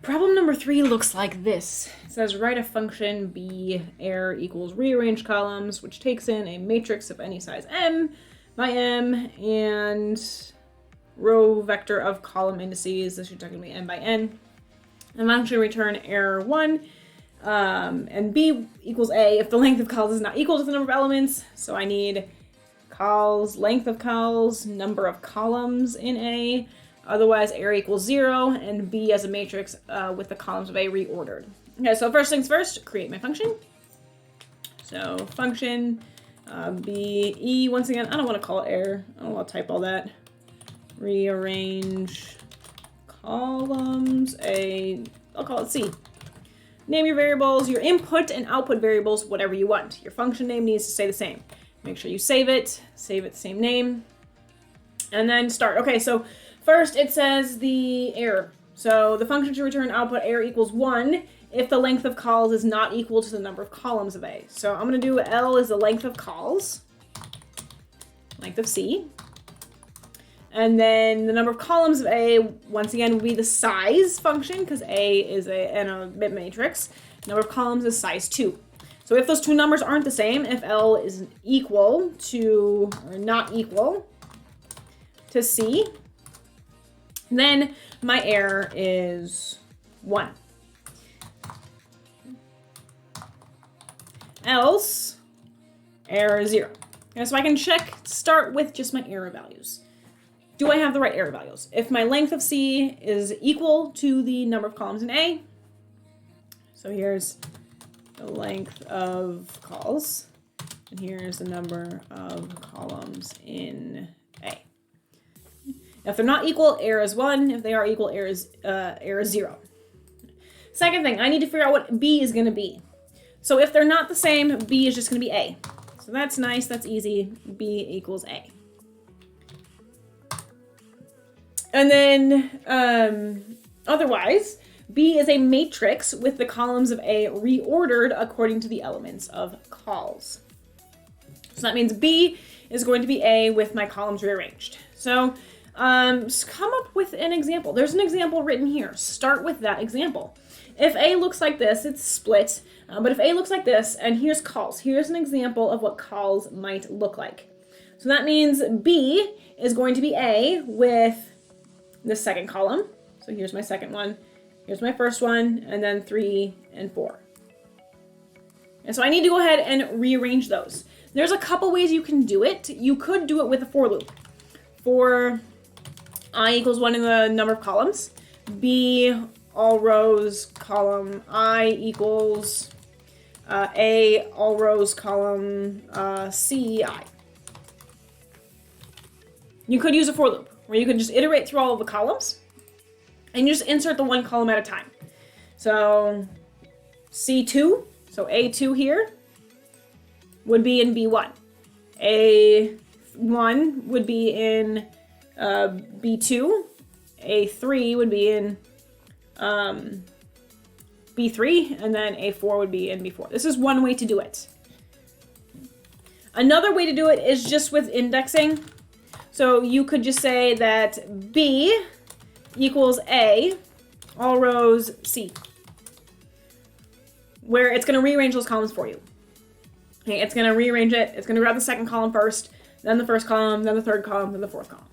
Problem number 3 looks like this. It says write a function b error equals rearrange columns, which takes in a matrix of any size m by m and row vector of column indices. This should technically be n by n. And function return error 1 and b equals a if the length of cols is not equal to the number of elements. So I need cols, length of cols, number of columns in a. Otherwise, error equals 0, and b as a matrix with the columns of a reordered. Okay, so first things first, create my function. So function b e, once again, I don't want to call it error. I don't want to type all that. Rearrange columns a, I'll call it c. Name your variables, your input and output variables, whatever you want. Your function name needs to stay the same. Make sure you save it the same name, and then start. Okay, so first, it says the error. So the function should return output error equals 1 if the length of cols is not equal to the number of columns of A. So I'm going to do L is the length of cols, length of C. And then the number of columns of A, once again, will be the size function because A is a bit matrix. Number of columns is size 2. So if those two numbers aren't the same, if L is equal to, or not equal to C, then my error is 1. Else, error is 0. Okay, so I can start with just my error values. Do I have the right error values? If my length of C is equal to the number of columns in A, so here's the length of cols, and here's the number of columns in A. If they're not equal, error is 1. If they are equal, error is 0. Second thing, I need to figure out what B is going to be. So if they're not the same, B is just going to be A. So that's nice. That's easy. B equals A. And then otherwise, B is a matrix with the columns of A reordered according to the elements of cols. So that means B is going to be A with my columns rearranged. So come up with an example. There's an example written here. Start with that example. If A looks like this, it's split. But if A looks like this, and here's cols, here's an example of what cols might look like. So that means B is going to be A with the second column. So here's my second one. Here's my first one, and then 3 and 4. And so I need to go ahead and rearrange those. There's a couple ways you can do it. You could do it with a for loop. For I equals 1 in the number of columns. B, all rows, column I equals A, all rows, column C, I. You could use a for loop, where you can just iterate through all of the columns, and you just insert the one column at a time. So C2, so A2 here, would be in B1. A1 would be in B2. A3 would be in B3, and then A4 would be in B4. This is one way to do it. Another way to do it is just with indexing. So you could just say that B equals A, all rows C, where it's going to rearrange those columns for you. Okay, it's going to rearrange it. It's going to grab the second column first, then the first column, then the third column, then the fourth column.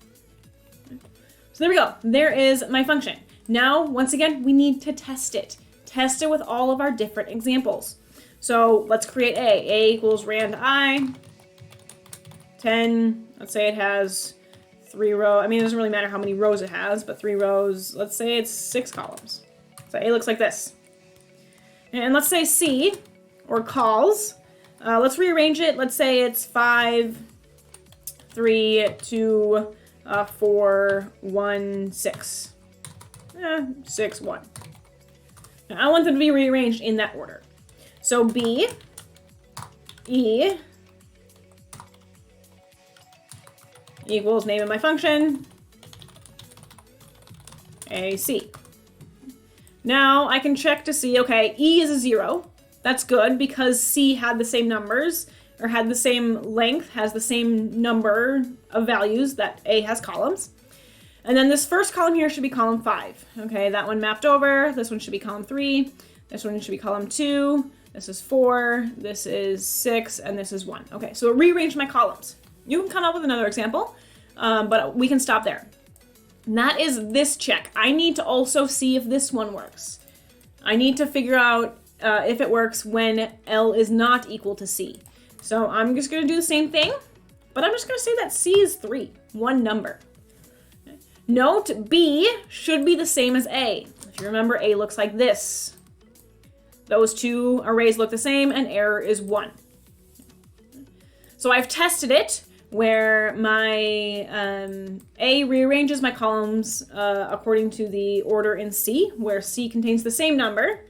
So there we go. There is my function. Now, once again, we need to test it. Test it with all of our different examples. So let's create A. A equals rand I, 10, let's say it has 3 rows. I mean, it doesn't really matter how many rows it has, but 3 rows, let's say it's 6 columns. So A looks like this. And let's say C, or cols, let's rearrange it. Let's say it's 5, 3, 2, 4, 1, 6. 6, 1. Now, I want them to be rearranged in that order. So B, E, equals name of my function, AC. Now I can check to see, okay, E is a 0. That's good because C had the same numbers, or had the same length, has the same number of values that A has columns. And then this first column here should be column 5. Okay, that one mapped over. This one should be column 3. This one should be column 2. This is 4. This is 6. And this is 1. Okay, so it rearranged my columns. You can come up with another example, but we can stop there. And that is this check. I need to also see if this one works. I need to figure out if it works when L is not equal to C. So I'm just going to do the same thing, but I'm just going to say that C is 3, one number. Okay. Note B should be the same as A. If you remember, A looks like this. Those two arrays look the same, and error is 1. So I've tested it where my A rearranges my columns according to the order in C, where C contains the same number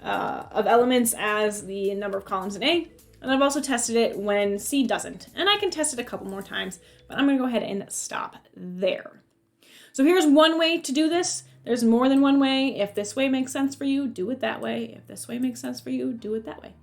of elements as the number of columns in A. And I've also tested it when C doesn't. And I can test it a couple more times, but I'm going to go ahead and stop there. So here's one way to do this. There's more than one way. If this way makes sense for you, do it that way. If this way makes sense for you, do it that way.